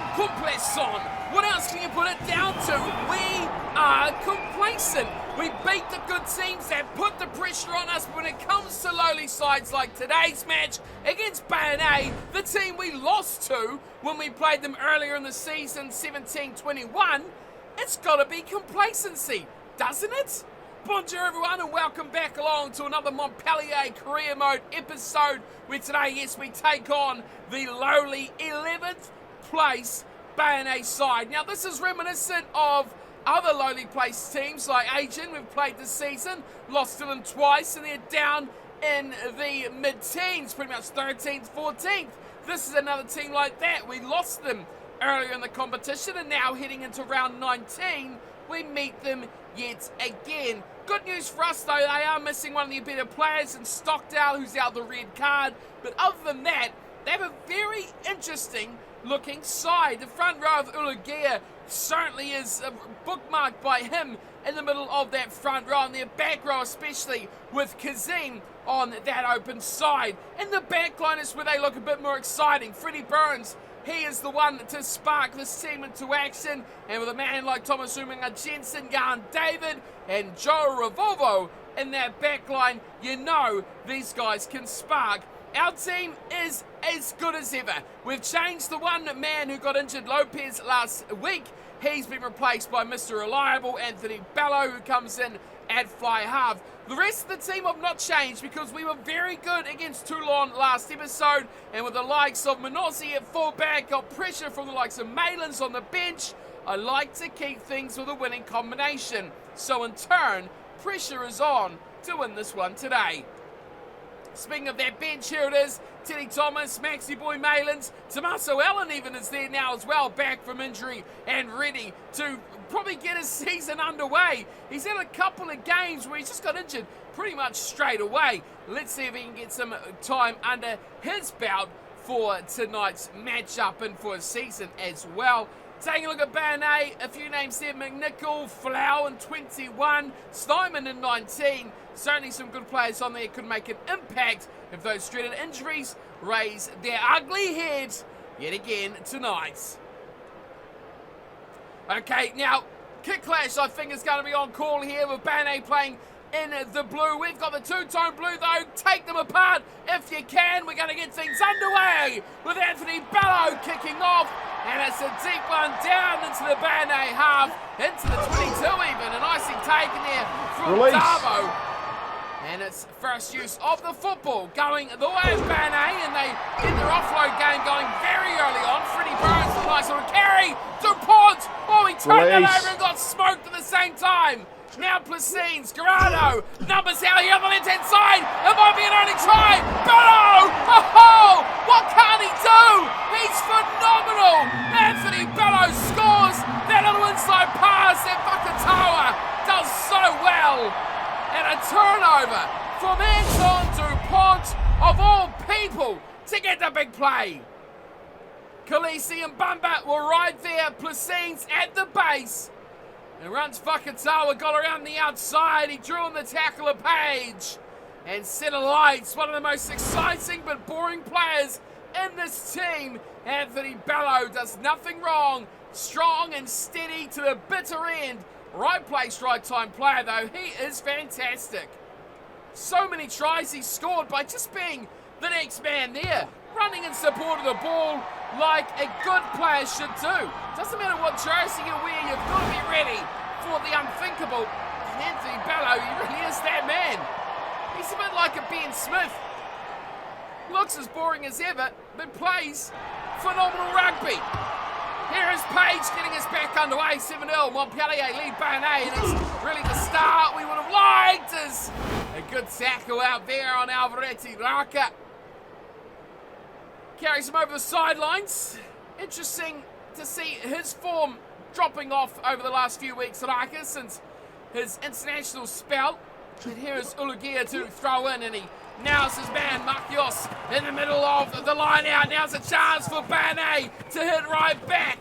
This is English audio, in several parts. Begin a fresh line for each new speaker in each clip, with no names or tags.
complaisant. What else can you put it down to? We are complacent. We beat the good teams that put the pressure on us, but when it comes to lowly sides like today's match against BNA, the team we lost to when we played them earlier in the season, 17-21, it's got to be complacency, doesn't it? Bonjour everyone and welcome back along to another Montpellier Career Mode episode where today, yes, we take on the lowly 11th place BNA side. Now this is reminiscent of other lowly place teams like Asian we've played this season, lost to them twice and they're down in the mid-teens, pretty much 13th, 14th. This is another team like that. We lost them earlier in the competition and now heading into round 19 we meet them yet again. Good news for us though, they are missing one of their better players in Stockdale who's out the red card, but other than that they have a very interesting looking side. The front row of Ulugia certainly is bookmarked by him in the middle of that front row, and their back row especially with Kazim on that open side. In the back line is where they look a bit more exciting. Freddie Burns, he is the one to spark this team into action, and with a man like Thomas Uminga Jensen, Jan David and Joe Revolvo in that back line, you know these guys can spark. Our team is as good as ever. We've changed the one man who got injured, Lopez, last week. He's been replaced by Mr. Reliable, Anthony Bello, who comes in at fly half. The rest of the team have not changed because we were very good against Toulon last episode, and with the likes of Minosi at fullback, got pressure from the likes of Malins on the bench. I like to keep things with a winning combination. So in turn, pressure is on to win this one today. Speaking of that bench, here it is. Teddy Thomas, Maxi Boy Malins, Tommaso Allen even is there now as well, back from injury and ready to probably get his season underway. He's had a couple of games where he's just got injured pretty much straight away. Let's see if he can get some time under his belt for tonight's matchup and for his season as well. Taking a look at BNA, a few names there: McNichol, Flow in 21, Steinman in 19. Certainly some good players on there could make an impact if those dreaded injuries raise their ugly heads yet again tonight. Okay, now, Kick Clash I think is going to be on call here with BNA playing in the blue. We've got the two-tone blue though. Take them apart if you can. We're going to get things underway with Anthony Bello kicking off. And it's a deep one down into the BNA half, into the 22 even. A nicely taken there from Darbo. And it's first use of the football going the way of BNA, and they get their offload game going very early on. Freddie Burns, a nice little carry. DuPont, oh, he turned that over and got smoked at the same time. Now Placines, Garado, numbers out here on the left-hand side. It might be an early try. Bello! Oh, what can he do? He's phenomenal. Anthony Bello scores that little inside pass that Vakatawa does so well. And a turnover from Anton DuPont, of all people, to get the big play. Khaleesi and Bumba were right there. Placines at the base. And runs Vakatawa, got around the outside. He drew on the tackle of Page. And set alight, one of the most exciting but boring players in this team. Anthony Bello does nothing wrong. Strong and steady to the bitter end. Right place, right time player though. He is fantastic. So many tries he scored by just being the next man there. Running in support of the ball like a good player should do. Doesn't matter what jersey you wear, you've got to be ready for the unthinkable. And Anthony Bello, he really is that man. He's a bit like a Ben Smith. Looks as boring as ever, but plays phenomenal rugby. Here is Page getting us back underway, 7-0. Montpellier lead BNA, and it's really the start we would have liked. As a good tackle out there on Alvaretti Raka. Carries him over the sidelines. Interesting to see his form dropping off over the last few weeks at Raka since his international spell. And here is Ulugia to throw in, and he now's his man, Makios, in the middle of the line out. Now's a chance for BNA to hit right back.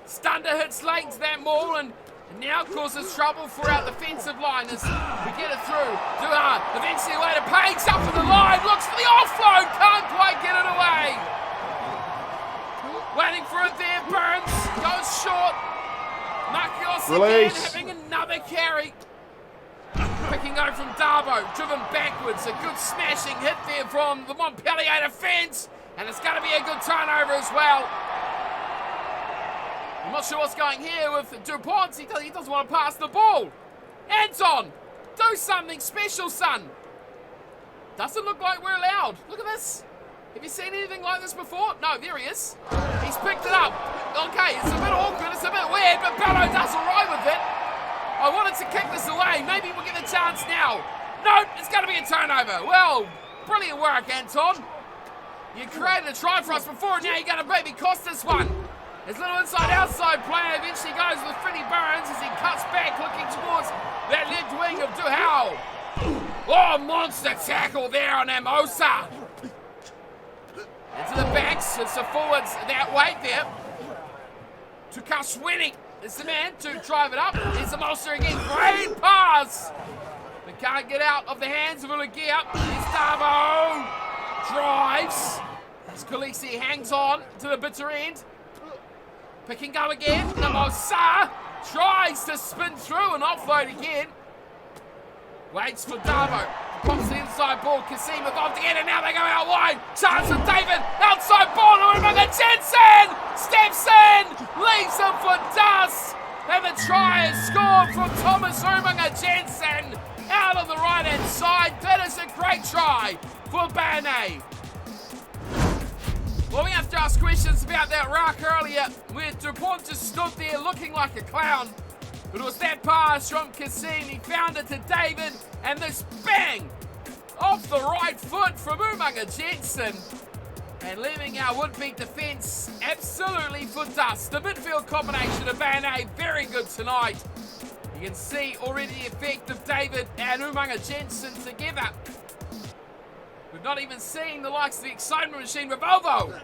Stunder hits late to that maul and now causes trouble for our defensive line as we get it through. Duhar eventually away to Page, up to the line, looks for the offload, can't quite get it away. Waiting for it there, short. Marquios again having another carry. Picking out from Darbo, driven backwards. A good smashing hit there from the Montpellier defence. And it's going to be a good turnover as well. I'm not sure what's going here with Dupont. He doesn't want to pass the ball. Anton, do something special, son. Doesn't look like we're allowed. Look at this. Have you seen anything like this before? No, there he is. He's picked it up. Okay, it's a bit awkward, it's a bit weird, but Bello does all right with it. I wanted to kick this away. Maybe we'll get the chance now. No, it's going to be a turnover. Well, brilliant work, Anton. You created a try for us before, and now you're going to maybe cost us one. His little inside-outside play eventually goes with Freddie Burns as he cuts back, looking towards that left wing of Duhau. Oh, monster tackle there on Amosa. Into the backs, it's the forwards that way there. To Kaswini is the man to drive it up. Here's the monster again, great pass. But can't get out of the hands of Ulagia. Here's Darbo. Drives. As Khaleesi hangs on to the bitter end. Picking up again. Namosa tries to spin through and offload again. Waits for Darbo. Pops the inside ball. Kasim involved again, and now they go out wide. Chance for David. Outside ball. Umaga Jensen steps in. Leaves him for dust. And the try is scored from Thomas Umaga Jensen. Out of the right-hand side. That is a great try for Bane. Well, we have to ask questions about that ruck earlier, where Dupont just stood there looking like a clown. But it was that pass from Kassim. He found it to David, and this bang off the right foot from Umaga Jensen. And leaving our would-be defence absolutely for dust. The midfield combination of Bane, very good tonight. You can see already the effect of David and Umaga Jensen together. We've not even seen the likes of the excitement machine Revolvo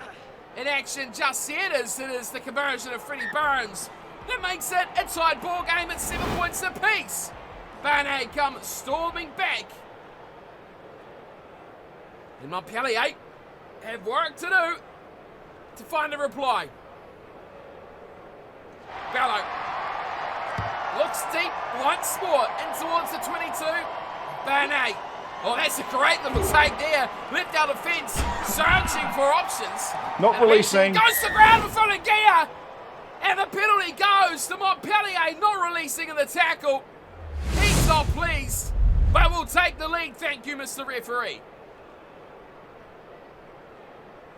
in action just yet, as it is the conversion of Freddie Burns. That makes it a tied ball game at 7 points apiece. Bane come storming back. And Montpellier have work to do to find a reply. Bello looks deep once more in towards the 22. Bane. Oh, that's a great little take there. Left out of fence, searching for options.
Not releasing.
Goes to ground in front of Gia. And the penalty goes to Montpellier, not releasing in the tackle. He's not pleased, but we'll take the lead. Thank you, Mr. Referee.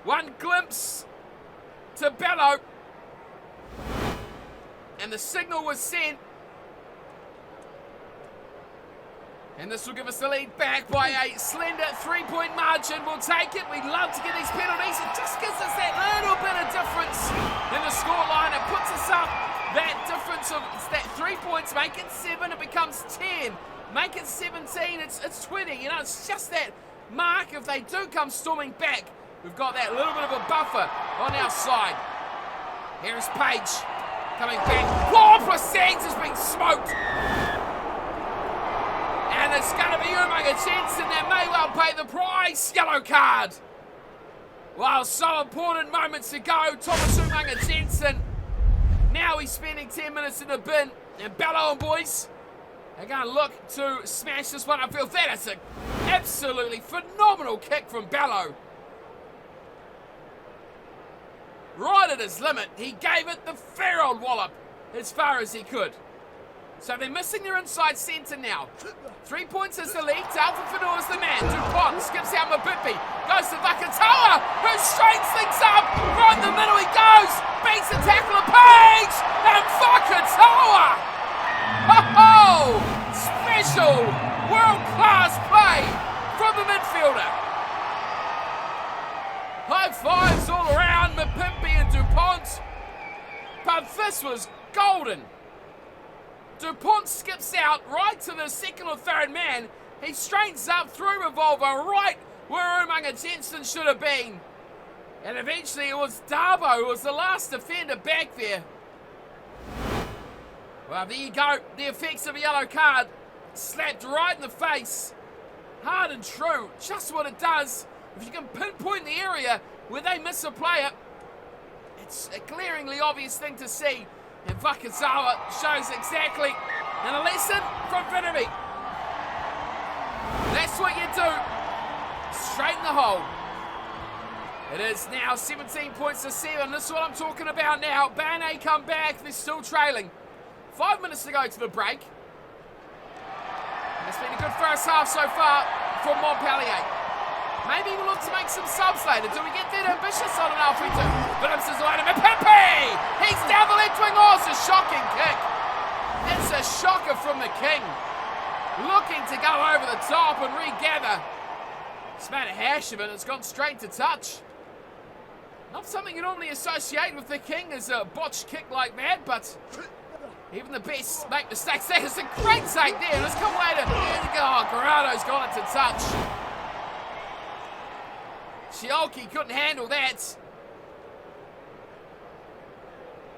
One glimpse to Bello. And the signal was sent. And this will give us the lead back by a slender 3-point margin. We'll take it. We'd love to get these penalties. It just gives us that little bit of difference in the scoreline. It puts us up that difference of that 3 points. Make it 7, it becomes 10. Make it 17, it's 20. You know, it's just that mark. If they do come storming back, we've got that little bit of a buffer on our side. Here's Page coming back. Oh, Plasangs has been smoked. And it's going to be Umaga Jensen that may well pay the price. Yellow card. Wow, so important moments ago. Thomas Umaga Jensen. Now he's spending 10 minutes in the bin. And Bello and boys are going to look to smash this one upfield. That is an absolutely phenomenal kick from Bello. Right at his limit. He gave it the fair old wallop as far as he could. So they're missing their inside centre now. 3 points is the lead. Alpha Fanu is the man. Dupont skips out Mabipi. Goes to Vakatawa, who straightens things up. Right in the middle he goes. Beats the tackler Page. And Vakatawa. Oh, special world-class play from the midfielder. High fives all around Mapimpi and Dupont. But this was golden. Dupont skips out right to the second or third man. He straightens up through Revolver right where Umaga Jensen should have been. And eventually it was Darbo who was the last defender back there. Well, there you go. The effects of a yellow card. Slapped right in the face. Hard and true. Just what it does. If you can pinpoint the area where they miss a player, it's a glaringly obvious thing to see. And Whakasawa shows exactly and a lesson from Vinamy. That's what you do. Straighten the hole. It is now 17 points to 7. This is what I'm talking about now. Bane come back. They're still trailing. 5 minutes to go to the break. And it's been a good first half so far from Montpellier. Maybe we'll look to make some subs later. Do we get that ambitious? I don't know if we do. Williams is away to Mapimpi! He's down the left wing. Oh, it's a shocking kick. It's a shocker from the King. Looking to go over the top and regather. It's made a hash of it. It's gone straight to touch. Not something you normally associate with the King as a botched kick like that, but even the best make mistakes. That is a great take there. Let's come later. Oh, Corrado's got it to touch. Shiolki couldn't handle that.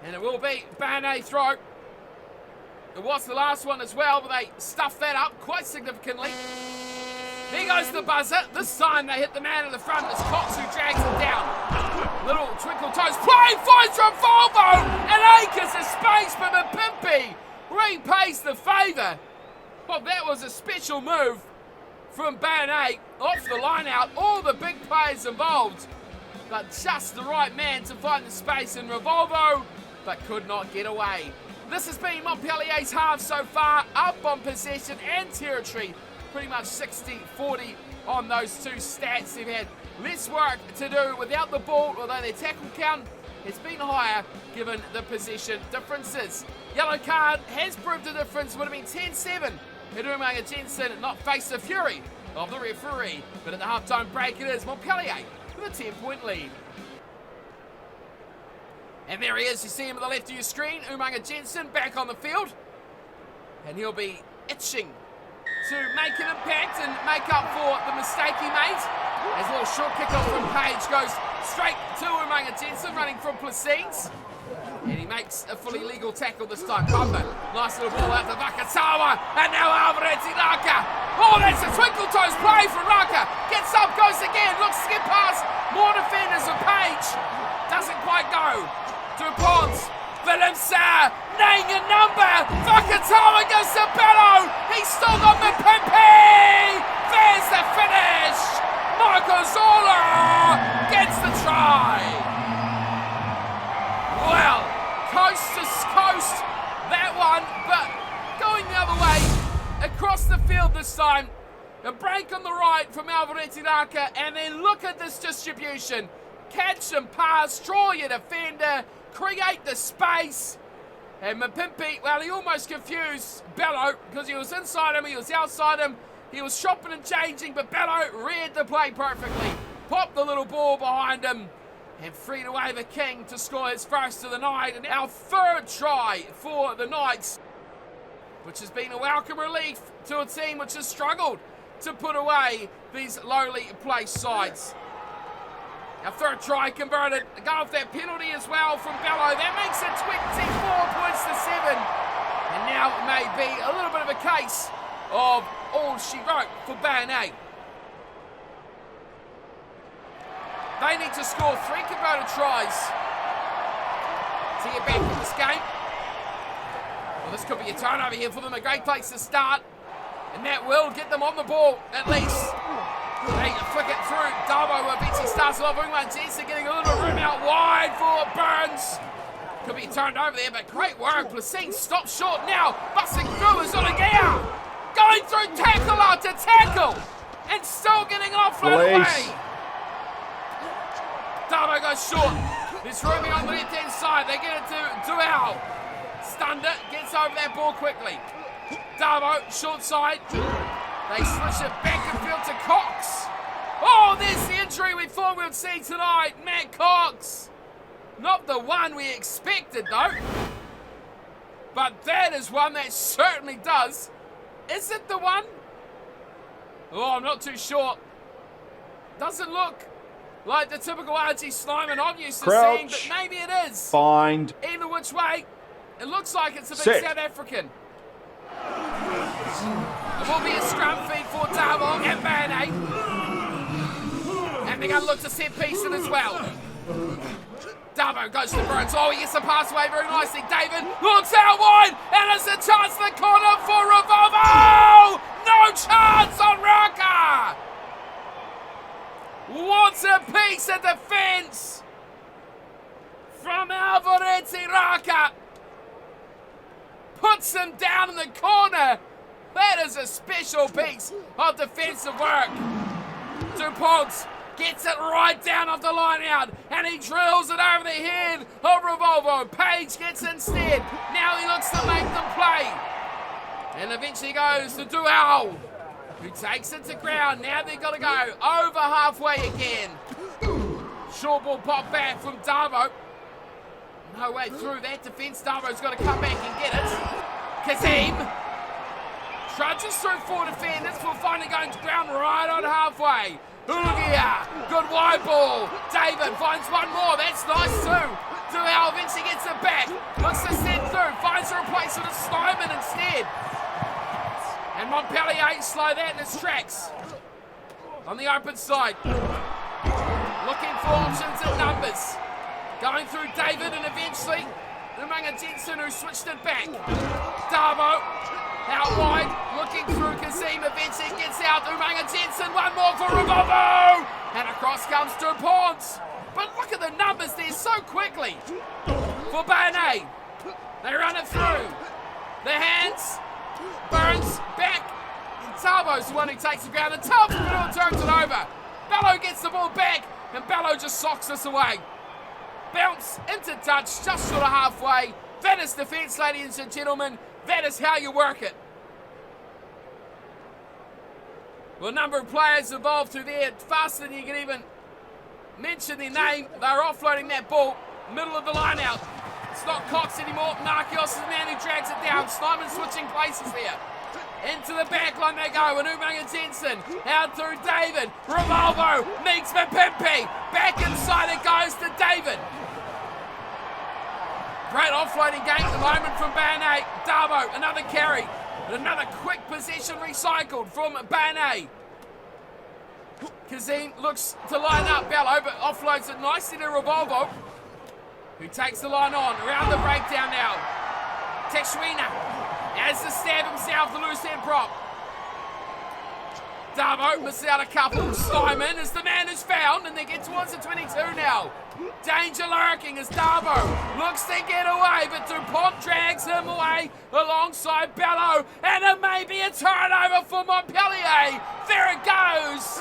And it will be Bane throw. It was the last one as well, but they stuffed that up quite significantly. There goes the buzzer. This time they hit the man in the front. It's Cox who drags him down. Little twinkle toes. Play finds from Volvo. And acres of space for Mapimpi. Repays the favour. Well, that was a special move from Bane. Off the line out. All the big players involved. But just the right man to find the space in Revolvo. But could not get away. This has been Montpellier's half so far. Up on possession and territory. Pretty much 60-40 on those two stats. They've had less work to do without the ball, although their tackle count has been higher given the possession differences. Yellow card has proved the difference. Would have been 10-7 had Umaga Jensen not faced the fury of the referee. But at the halftime break, it is Montpellier with a 10-point lead. And there he is. You see him on the left of your screen. Umaga Jensen back on the field. And he'll be itching to make an impact and make up for the mistake he made. As a little short kick-off from Page goes straight to Umaga Jensen, running from Placines. And he makes a fully legal tackle this time. Pumba, nice little ball out to Whakasawa. And now Alvarez Raka. Oh, that's a twinkle toes play from Raka. Gets up, goes again, looks to get past more defenders of Page. Doesn't quite go. Dupont. Valença, name your number. Whakatawa goes to Bello. He's still got Mapimpi. There's the finish. Marco Zola gets the try. Well, coast to coast, that one, but going the other way, across the field this time. A break on the right from Alvarez Raka, and then look at this distribution. Catch and pass, draw your defender, create the space. And Mapimpi, well, he almost confused Bello because he was inside him, he was outside him, he was shopping and changing, but Bello read the play perfectly. Popped the little ball behind him and freed away the King to score his first of the night. And our third try for the Knights, which has been a welcome relief to a team which has struggled to put away these lowly placed sides. Our third try converted. Go off that penalty as well from Bello. That makes it 24 points to 7. And now it may be a little bit of a case of all she wrote for Bane. They need to score 3 converted tries to get back in this game. Well, this could be a turnover here for them. A great place to start. And that will get them on the ball, at least. They flick it through. Darbo eventually starts it off. Umaga Jensen getting a little room out wide for Burns. Could be turned over there, but great work. Placine stops short now. Busting through is Olaguer. Going through tackle after tackle. And still getting offload away. Darbo goes short. There's rooming on the left-hand side. They get it to Dual. Stunned it. Gets over that ball quickly. Darbo, short side. They switch it back and field to Cox. Oh, there's the injury we thought we would see tonight. Matt Cox. Not the one we expected, though. But that is one that certainly does. Is it the one? Oh, I'm not too sure. Doesn't look like the typical RG Sliman I'm used to seeing, but maybe it is.
Find.
Either which way, it looks like it's a big South African. It will be a scrum feed for Darbo and Bane. And they're going to look to set piece it as well. Davo goes to Burns. Oh, he gets the pass away very nicely. David looks out wide, and it's a chance in the corner for Revolvo. No chance on Raka. What a piece of defence from Alvarez Raka. Puts him down in the corner. That is a special piece of defensive work. DuPont gets it right down off the line out, and he drills it over the head of Revolvo. Page gets instead. Now he looks to make them play. And eventually goes to Dual, who takes it to ground. Now they've got to go over halfway again. Short ball pop back from Davo. No way through that defence. Davo's got to come back and get it. Kazim trudges through 4 defenders before finally going to ground right on halfway. Ugia, good wide ball. David finds one more. That's nice too. Dual eventually gets it back. Looks to send through. Finds a replacement of Steinman instead. And Montpellier slow that in its tracks. On the open side. Looking for options and numbers. Going through David and eventually Umanga Jensen, who switched it back. Davo out wide, looking through Kazim, eventually gets out. Umanga Jensen, one more for Revolvo! And across comes DuPont. But look at the numbers there so quickly. For Barnet. They run it through. The hands. Burns back. And Tavo's the one who takes the ground. And Tavo turns it over. Bello gets the ball back. And Bello just socks us away. Bounce into touch, just sort of halfway. That is defence, ladies and gentlemen. That is how you work it. Well, a number of players involved through there, faster than you can even mention their name. They're offloading that ball, middle of the line out. It's not Cox anymore. Narkios is the man who drags it down. Snyman switching places there. Into the back line they go, and Umanga Jensen out through David. Revolvo meets Mapimpi. Back inside it goes to David. Great offloading game at the moment from Barnet. Davo, another carry. And another quick possession recycled from Barnet. Kazim looks to line up Bello, but offloads it nicely to Revolvo, who takes the line on. Around the breakdown now. Teixeira has to stab himself, the loose head prop. Davo misses out a couple. Simon is the man who's found, and they get towards the 22 now. Danger lurking as Davo looks to get away, but DuPont drags him away alongside Bello, and it may be a turnover for Montpellier. There it goes.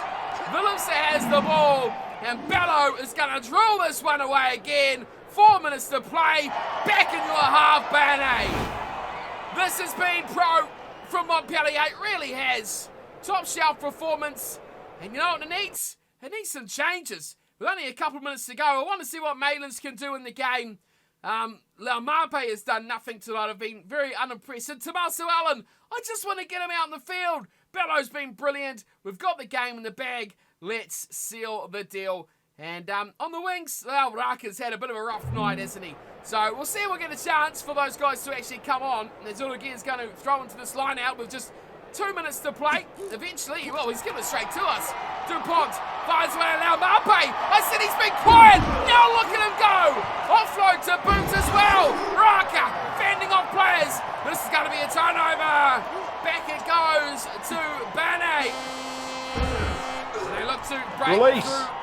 Villisa has the ball, and Bello is going to drill this one away again. 4 minutes to play. Back in your half, Barnet. This has been pro from Montpellier. It really has. Top shelf performance. And you know what it needs? It needs some changes. With only a couple of minutes to go, I want to see what Malins can do in the game. Laumape has done nothing tonight. I've been very unimpressed. And Tommaso Allen, I just want to get him out in the field. Bello's been brilliant. We've got the game in the bag. Let's seal the deal. And on the wings, well, Raka's had a bit of a rough night, hasn't he? So we'll see if we'll get a chance for those guys to actually come on. As Uruguay is going to throw into this line out with just 2 minutes to play. Eventually, well, he's giving it straight to us. DuPont finds way to Laumape. I said he's been quiet. Now look at him go. Offload to Boots as well. Raka fending off players. This is going to be a turnover. Back it goes to Barnet. They look to break through.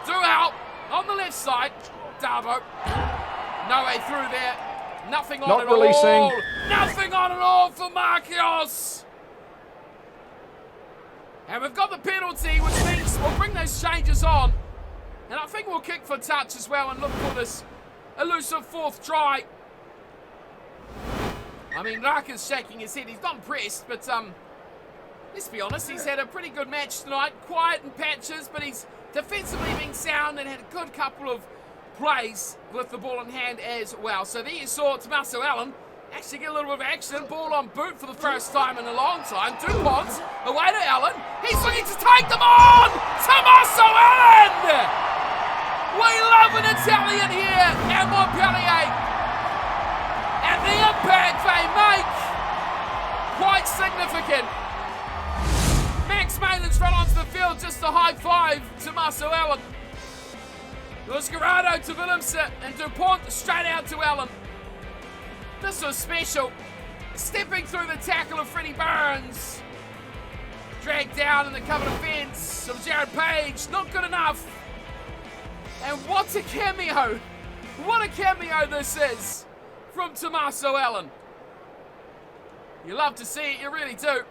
Dual on the left side. Davo. No way through there. Nothing on at all. Nothing on at all for Marquios. And we've got the penalty, which means we'll bring those changes on. And I think we'll kick for touch as well and look for this elusive fourth try. I mean, Raka's shaking his head. He's not impressed, but let's be honest, he's had a pretty good match tonight. Quiet in patches, but he's defensively being sound and had a good couple of plays with the ball in hand as well. So there you saw Tommaso Allen actually get a little bit of action. Ball on boot for the first time in a long time. DuPont away to Allen. He's looking to take them on! Tommaso Allen! We love an Italian here at Montpellier. And the impact they make, quite significant. Max Malins run onto the field just to high five Tommaso Allen. It was Gerardo to Willemse and DuPont straight out to Allen. This was special. Stepping through the tackle of Freddie Burns. Dragged down in the cover defence of Jared Page. Not good enough. And what a cameo. What a cameo this is from Tommaso Allen. You love to see it, you really do.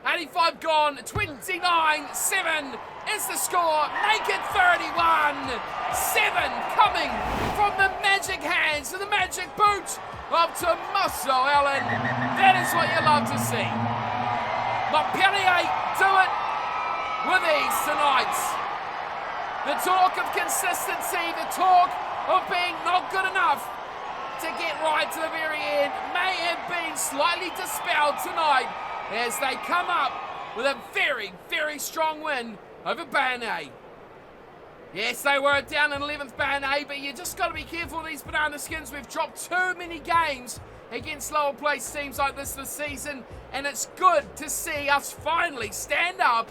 85 gone, 29-7 is the score. Make it 31-7 coming from the magic hands and the magic boot of Tommaso Allen. That is what you love to see. Montpellier do it with ease tonight. The talk of consistency, the talk of being not good enough to get right to the very end may have been slightly dispelled tonight as they come up with a very, very strong win over Banana. Yes, they were down in 11th Banana, but you just got to be careful of these banana skins. We've dropped too many games against lower placed teams like this season, and it's good to see us finally stand up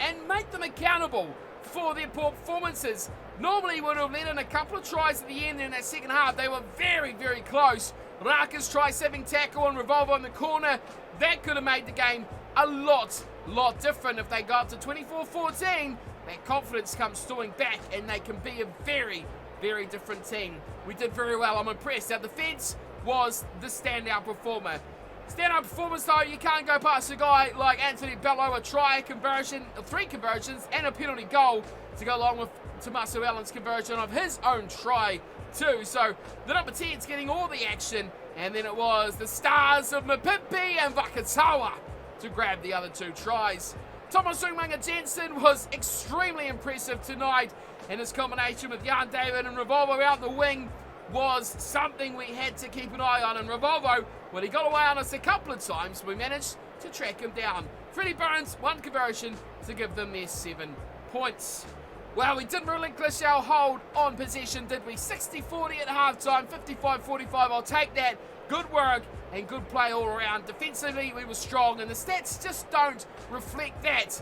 and make them accountable for their poor performances. Normally would have let in a couple of tries at the end in that second half. They were very, very close. Raka's try-saving tackle and Revolver in the corner, that could have made the game a lot different. If they got to 24-14, that confidence comes storming back and they can be a very, very different team. We did very well. I'm impressed. Our defence was the standout performer. Standout performance though, you can't go past a guy like Anthony Bello, a try conversion, 3 conversions and a penalty goal to go along with Tommaso Allen's conversion of his own try too. So the number 10's getting all the action, and then it was the stars of Mapimpi and Vakatawa to grab the other 2 tries. Thomas Sungmanga Jensen was extremely impressive tonight, and his combination with Jan David and Revolvo out the wing was something we had to keep an eye on. And Revolvo, well, he got away on us a couple of times. We managed to track him down. Freddie Burns, 1 conversion to give them their 7 points. Well, we didn't relinquish our hold on possession, did we? 60-40 at halftime, 55-45. I'll take that. Good work and good play all around. Defensively, we were strong, and the stats just don't reflect that.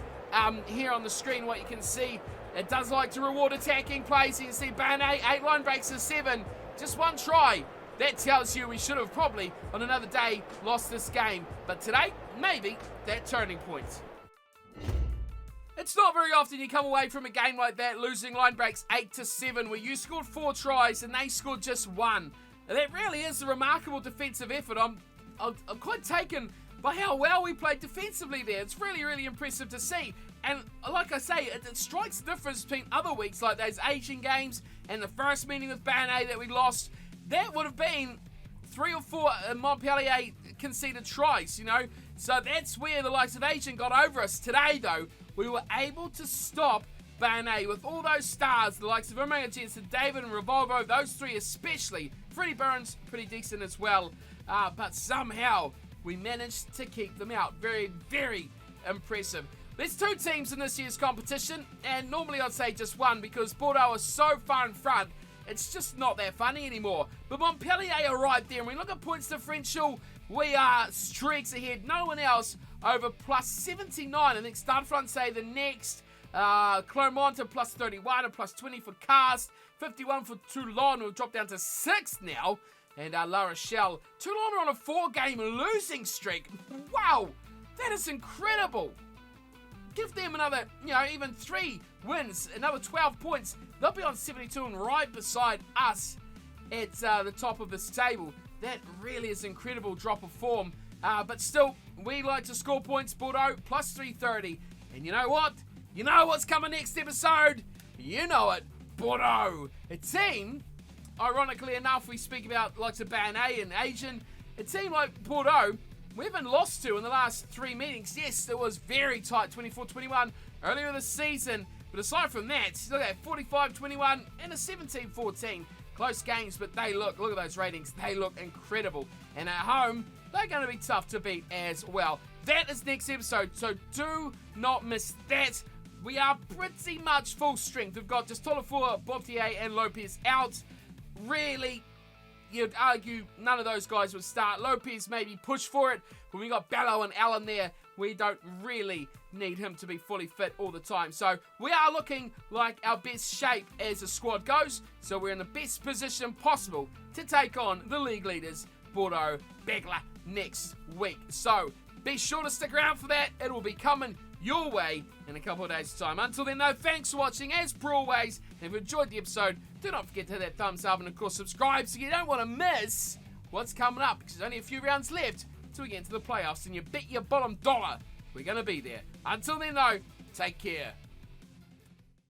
Here on the screen, what you can see, it does like to reward attacking plays. You can see Barnett, 8 line breaks to 7. Just 1 try. That tells you we should have probably, on another day, lost this game. But today, maybe that turning point. It's not very often you come away from a game like that losing line breaks 8-7, where you scored 4 tries and they scored just 1. And that really is a remarkable defensive effort. I'm quite taken by how well we played defensively there. It's really, really impressive to see. And like I say, it strikes the difference between other weeks like those Asian games and the first meeting with Barnett that we lost. That would have been 3 or 4 Montpellier conceded tries, you know. So that's where the likes of Asian got over us. Today, though, we were able to stop Barnett with all those stars, the likes of Umanga Jensen, David and Revolvo, those 3 especially. Freddie Burns, pretty decent as well. But somehow we managed to keep them out. Very, very impressive. There's 2 teams in this year's competition, and normally I'd say just 1 because Bordeaux is so far in front, it's just not that funny anymore. But Montpellier are right there, and when we look at points differential, we are streaks ahead. No one else over plus 79. I think Stade Francais the next. Clermont at plus 31 and plus 20 for Cast. 51 for Toulon, who dropped down to 6th now. And La Rochelle. Toulon are on a 4-game losing streak. Wow, that is incredible. Give them another, even 3 wins, another 12 points. They'll be on 72 and right beside us at the top of this table. That really is an incredible drop of form. But still, we like to score points. Bordeaux, plus 330. And you know what? You know what's coming next episode? You know it. Bordeaux. A team, ironically enough, we speak about likes of Barnett and Asian. A team like Bordeaux, we haven't lost to in the last 3 meetings. Yes, it was very tight, 24-21 earlier this season. But aside from that, look at 45-21 and a 17-14. Close games, but they look at those ratings. They look incredible. And at home, they're going to be tough to beat as well. That is next episode, so do not miss that. We are pretty much full strength. We've got just Tolofua, Botier, and Lopez out. Really, you'd argue none of those guys would start. Lopez maybe push for it, but we got Bello and Allen there. We don't really need him to be fully fit all the time. So we are looking like our best shape as the squad goes. So we're in the best position possible to take on the league leaders, Bordeaux Begler, next week. So be sure to stick around for that. It will be coming your way in a couple of days' time. Until then, though, thanks for watching. As per always, if you enjoyed the episode, do not forget to hit that thumbs up and, of course, subscribe so you don't want to miss what's coming up, because there's only a few rounds left till we get into the playoffs, and you bet your bottom dollar we're going to be there. Until then, though, take care.